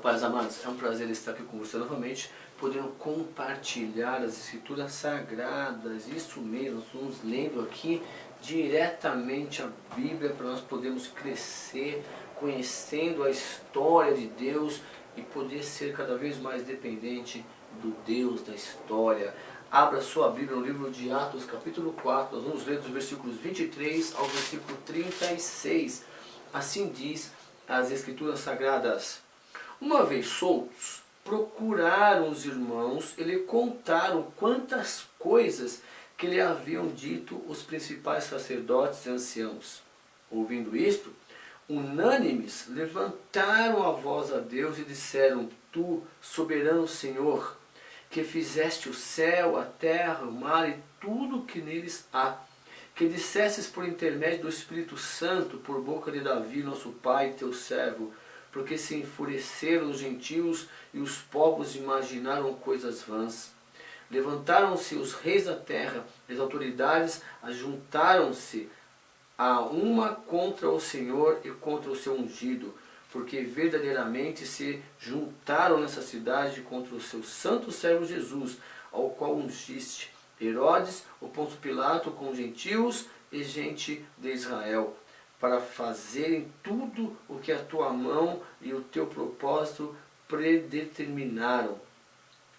Pais amados, é um prazer estar aqui com você novamente, podendo compartilhar as Escrituras Sagradas, isso mesmo, nos lendo aqui diretamente a Bíblia, para nós podermos crescer, conhecendo a história de Deus e poder ser cada vez mais dependente do Deus da história. Abra sua Bíblia no livro de Atos, capítulo 4, nós vamos ler dos versículos 23 ao versículo 36. Assim diz as Escrituras Sagradas: uma vez soltos, procuraram os irmãos e lhe contaram quantas coisas que lhe haviam dito os principais sacerdotes e anciãos. Ouvindo isto, unânimes levantaram a voz a Deus e disseram: Tu, soberano Senhor, que fizeste o céu, a terra, o mar e tudo o que neles há, que dissestes por intermédio do Espírito Santo, por boca de Davi, nosso pai, teu servo, porque se enfureceram os gentios e os povos imaginaram coisas vãs. Levantaram-se os reis da terra, as autoridades ajuntaram-se a uma contra o Senhor e contra o seu ungido, porque verdadeiramente se juntaram nessa cidade contra o seu santo servo Jesus, ao qual ungiste, Herodes, o Pôncio Pilato, com gentios e gente de Israel, para fazerem tudo o que a tua mão e o teu propósito predeterminaram.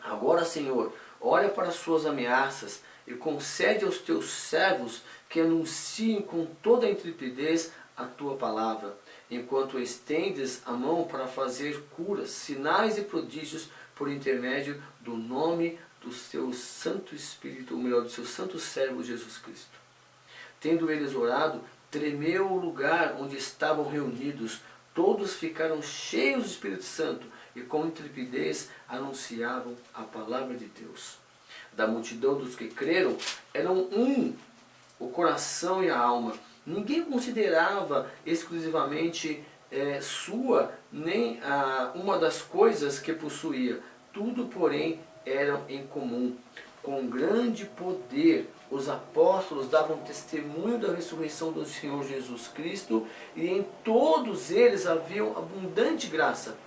Agora, Senhor, olha para as suas ameaças e concede aos teus servos que anunciem com toda a intrepidez a tua palavra, enquanto estendes a mão para fazer curas, sinais e prodígios por intermédio do nome do seu Santo Espírito, ou melhor, do seu Santo Servo Jesus Cristo. Tendo eles orado, tremeu o lugar onde estavam reunidos, todos ficaram cheios do Espírito Santo e com intrepidez anunciavam a palavra de Deus. Da multidão dos que creram, eram o coração e a alma. Ninguém considerava exclusivamente sua nem uma das coisas que possuía. Tudo, porém, eram em comum. Com grande poder, os apóstolos davam testemunho da ressurreição do Senhor Jesus Cristo, e em todos eles havia abundante graça,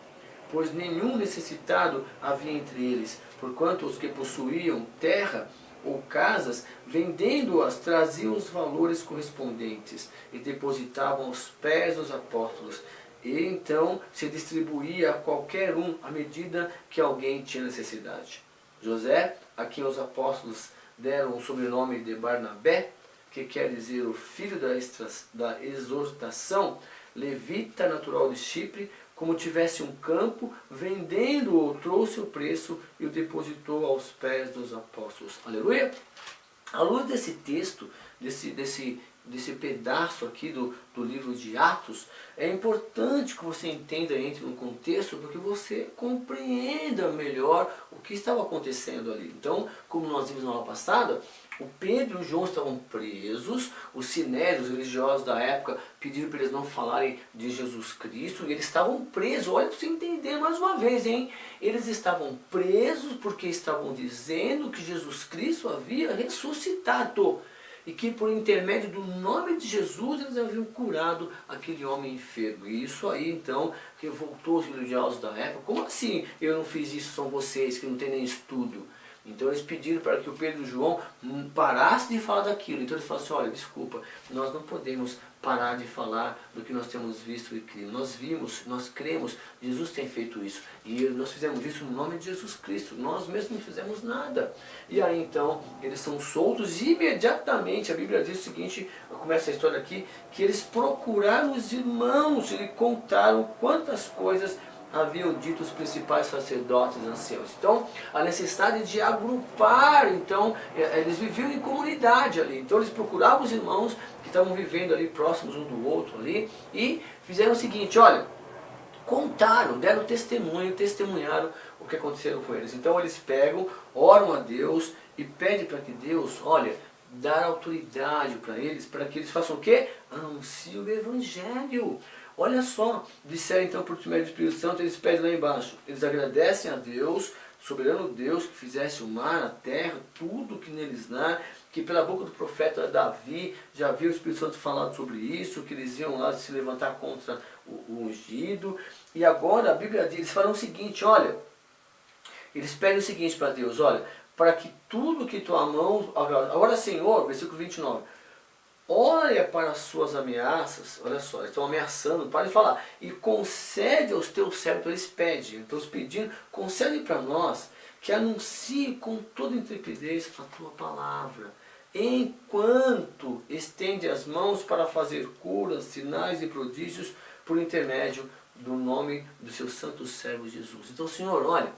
pois nenhum necessitado havia entre eles, porquanto os que possuíam terra ou casas, vendendo-as, traziam os valores correspondentes e depositavam aos pés dos apóstolos. E então se distribuía a qualquer um à medida que alguém tinha necessidade. José, a quem os apóstolos deram o sobrenome de Barnabé, que quer dizer o filho da exortação, levita natural de Chipre, como tivesse um campo, vendendo-o, trouxe o preço e o depositou aos pés dos apóstolos. Aleluia! À luz desse texto, desse pedaço aqui do livro de Atos, é importante que você entenda, entre no contexto, porque você compreenda melhor o que estava acontecendo ali. Então, como nós vimos na aula passada, o Pedro e o João estavam presos, os sinédrios religiosos da época pediram para eles não falarem de Jesus Cristo, e eles estavam presos. Olha para você entender mais uma vez, hein? Eles estavam presos porque estavam dizendo que Jesus Cristo havia ressuscitado, e que por intermédio do nome de Jesus eles haviam curado aquele homem enfermo. E isso aí então revoltou os religiosos da época. Como assim eu não fiz isso, são vocês que não têm nem estudo? Então eles pediram para que o Pedro e o João parassem de falar daquilo. Então eles falaram assim: olha, desculpa, nós não podemos parar de falar do que nós temos visto e crido. Nós vimos, nós cremos, Jesus tem feito isso. E nós fizemos isso no nome de Jesus Cristo. Nós mesmos não fizemos nada. E aí então eles são soltos e imediatamente a Bíblia diz o seguinte, começa a história aqui, que eles procuraram os irmãos e lhe contaram quantas coisas haviam dito os principais sacerdotes e anciãos. Então, a necessidade de agrupar, então, eles viviam em comunidade ali. Então, eles procuravam os irmãos que estavam vivendo ali próximos um do outro ali e fizeram o seguinte, olha, contaram, deram testemunho, testemunharam o que aconteceu com eles. Então, eles pegam, oram a Deus e pedem para que Deus, olha, dar autoridade para eles, para que eles façam o quê? Anunciem o Evangelho. Olha só, disseram então por intermédio do Espírito Santo, eles pedem lá embaixo, eles agradecem a Deus, soberano Deus, que fizesse o mar, a terra, tudo que neles há, que pela boca do profeta Davi já havia o Espírito Santo falado sobre isso, que eles iam lá se levantar contra o ungido. E agora a Bíblia diz, eles falam o seguinte, olha, eles pedem o seguinte para Deus, olha, para que tudo que tua mão... Agora, Senhor, versículo 29, olha para as suas ameaças, olha só, eles estão ameaçando, para de falar, e concede aos teus servos, eles pedem, estão pedindo, concede para nós, que anuncie com toda intrepidez a tua palavra, enquanto estende as mãos para fazer curas, sinais e prodígios, por intermédio do nome do seu santo servo Jesus. Então, Senhor, olha,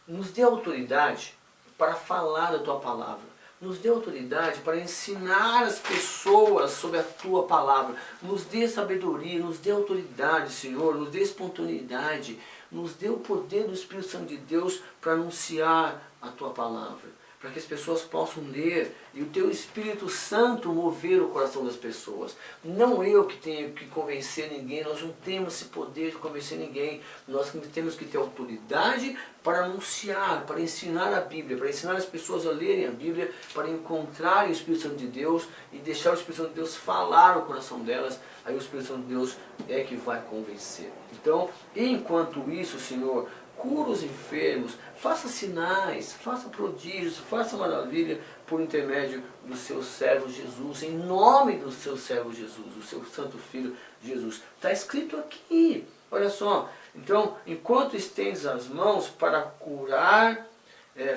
nos dê autoridade para falar da tua palavra. Nos dê autoridade para ensinar as pessoas sobre a tua palavra. Nos dê sabedoria, nos dê autoridade, Senhor. Nos dê espontaneidade. Nos dê o poder do Espírito Santo de Deus para anunciar a tua palavra. Para que as pessoas possam ler e o teu Espírito Santo mover o coração das pessoas. Não eu que tenho que convencer ninguém, nós não temos esse poder de convencer ninguém. Nós temos que ter autoridade para anunciar, para ensinar a Bíblia, para ensinar as pessoas a lerem a Bíblia, para encontrarem o Espírito Santo de Deus e deixar o Espírito Santo de Deus falar no coração delas. Aí o Espírito Santo de Deus é que vai convencer. Então, enquanto isso, Senhor, cura os enfermos, faça sinais, faça prodígios, faça maravilha por intermédio do seu servo Jesus, em nome do seu servo Jesus, do seu santo filho Jesus. Está escrito aqui, olha só. Então, enquanto estendes as mãos para curar,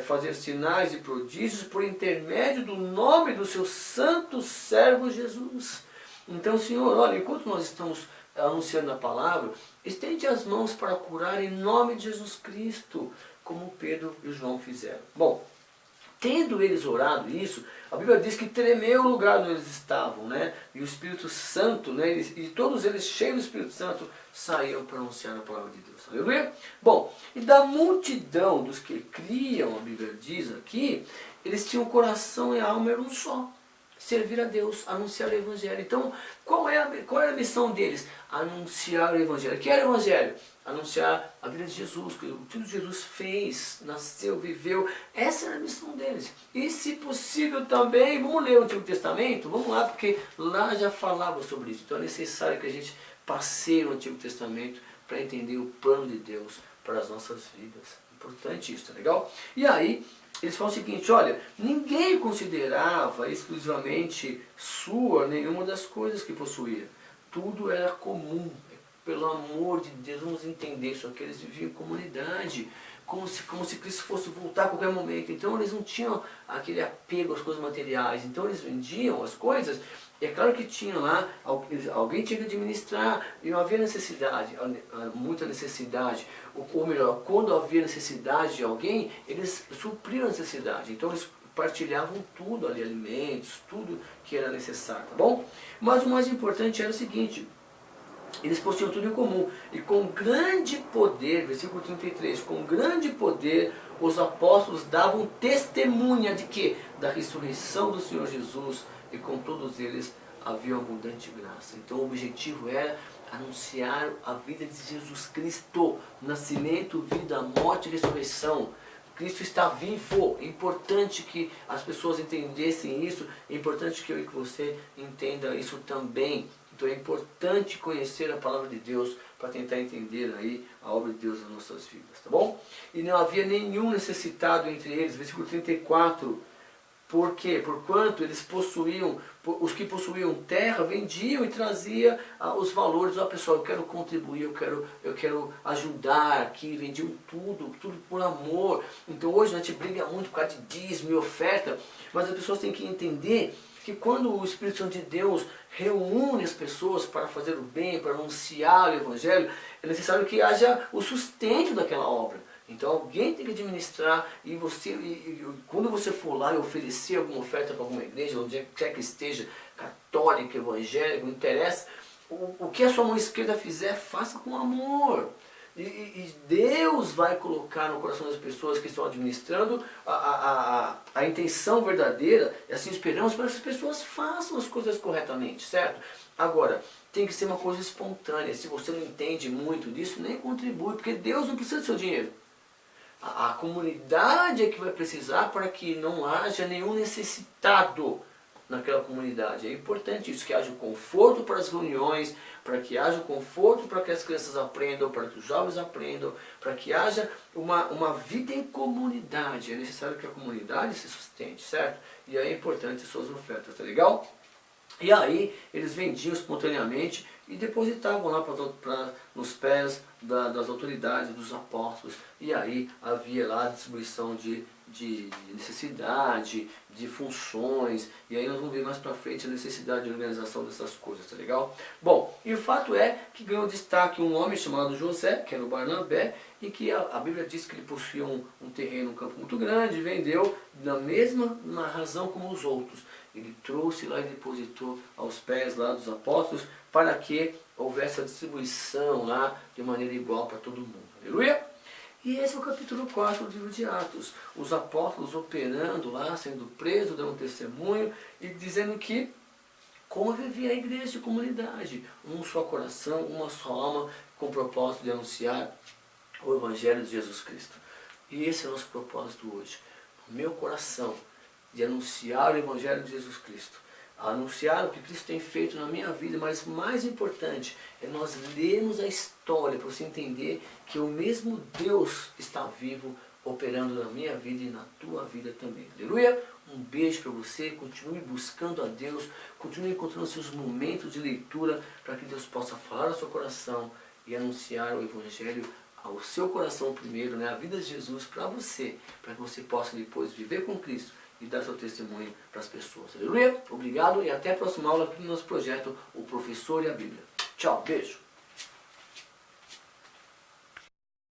fazer sinais e prodígios por intermédio do nome do seu santo servo Jesus. Então, Senhor, olha, enquanto nós estamos anunciando a palavra, estende as mãos para curar em nome de Jesus Cristo, como Pedro e João fizeram. Bom, tendo eles orado isso, a Bíblia diz que tremeu o lugar onde eles estavam, né? E o Espírito Santo, né? E todos eles cheios do Espírito Santo saíram para anunciar a palavra de Deus. Aleluia? Bom, e da multidão dos que criam, a Bíblia diz aqui, eles tinham coração e alma, eram um só. Servir a Deus, anunciar o Evangelho. Então, qual é a missão deles? Anunciar o Evangelho. Que era o Evangelho? Anunciar a vida de Jesus, que tudo Jesus fez, nasceu, viveu. Essa era a missão deles. E se possível também, vamos ler o Antigo Testamento? Vamos lá, porque lá já falava sobre isso. Então é necessário que a gente passeie o Antigo Testamento para entender o plano de Deus para as nossas vidas. Importante isso, tá legal? E aí, eles falam o seguinte, olha, ninguém considerava exclusivamente sua nenhuma das coisas que possuía. Tudo era comum. Pelo amor de Deus, vamos entender isso aqui. Eles viviam em comunidade, como se Cristo fosse voltar a qualquer momento. Então eles não tinham aquele apego às coisas materiais. Então eles vendiam as coisas. E é claro que tinha lá, alguém tinha que administrar, e não havia necessidade, muita necessidade. Ou melhor, quando havia necessidade de alguém, eles supriam a necessidade. Então eles partilhavam tudo ali, alimentos, tudo que era necessário, tá bom? Mas o mais importante era o seguinte, eles possuíam tudo em comum, e com grande poder, versículo 33, com grande poder os apóstolos davam testemunha de quê? Da ressurreição do Senhor Jesus, e com todos eles havia abundante graça. Então o objetivo era anunciar a vida de Jesus Cristo, nascimento, vida, morte e ressurreição. Cristo está vivo. É importante que as pessoas entendessem isso, é importante que eu e que você entenda isso também. Então é importante conhecer a palavra de Deus para tentar entender aí a obra de Deus nas nossas vidas, tá bom? E não havia nenhum necessitado entre eles, versículo 34. Por quê? Porquanto eles possuíam, os que possuíam terra vendiam e traziam os valores. Ó, pessoal, eu quero contribuir, eu quero ajudar aqui, vendiam tudo por amor. Então hoje a gente briga muito por causa de dízimo e oferta, mas as pessoas têm que entender que quando o Espírito Santo de Deus reúne as pessoas para fazer o bem, para anunciar o Evangelho, é necessário que haja o sustento daquela obra. Então alguém tem que administrar, e quando você for lá e oferecer alguma oferta para alguma igreja, onde quer que esteja, católica, evangélica, não interessa, o que a sua mão esquerda fizer, faça com amor. E Deus vai colocar no coração das pessoas que estão administrando a intenção verdadeira, e assim esperamos para que as pessoas façam as coisas corretamente, certo? Agora, tem que ser uma coisa espontânea. Se você não entende muito disso, nem contribui, porque Deus não precisa do seu dinheiro. A comunidade é que vai precisar para que não haja nenhum necessitado. naquela comunidade. É importante isso, que haja conforto para as reuniões, para que haja conforto para que as crianças aprendam, para que os jovens aprendam, para que haja uma vida em comunidade. É necessário que a comunidade se sustente, certo? E aí é importante suas ofertas, tá legal? E aí eles vendiam espontaneamente e depositavam lá nos pés das autoridades, dos apóstolos. E aí havia lá a distribuição de necessidade, de funções. E aí nós vamos ver mais pra frente a necessidade de organização dessas coisas, tá legal? Bom, e o fato é que ganhou destaque um homem chamado José, que era o Barnabé, e que a Bíblia diz que ele possuía um terreno, um campo muito grande, e vendeu na mesma razão como os outros. Ele trouxe lá e depositou aos pés lá dos apóstolos para que houvesse a distribuição lá de maneira igual para todo mundo. Aleluia! E esse é o capítulo 4 do livro de Atos. Os apóstolos operando lá, sendo presos, dando testemunho e dizendo que como vivia a igreja de comunidade. Um só coração, uma só alma, com o propósito de anunciar o Evangelho de Jesus Cristo. E esse é o nosso propósito hoje. O meu coração, de anunciar o Evangelho de Jesus Cristo, anunciar o que Cristo tem feito na minha vida, mas mais importante é nós lermos a história para você entender que o mesmo Deus está vivo, operando na minha vida e na tua vida também. Aleluia! Um beijo para você, continue buscando a Deus, continue encontrando seus momentos de leitura para que Deus possa falar ao seu coração e anunciar o Evangelho ao seu coração primeiro, né? A vida de Jesus para você, para que você possa depois viver com Cristo e dar seu testemunho para as pessoas. Aleluia? Obrigado e até a próxima aula aqui no nosso projeto O Professor e a Bíblia. Tchau, beijo!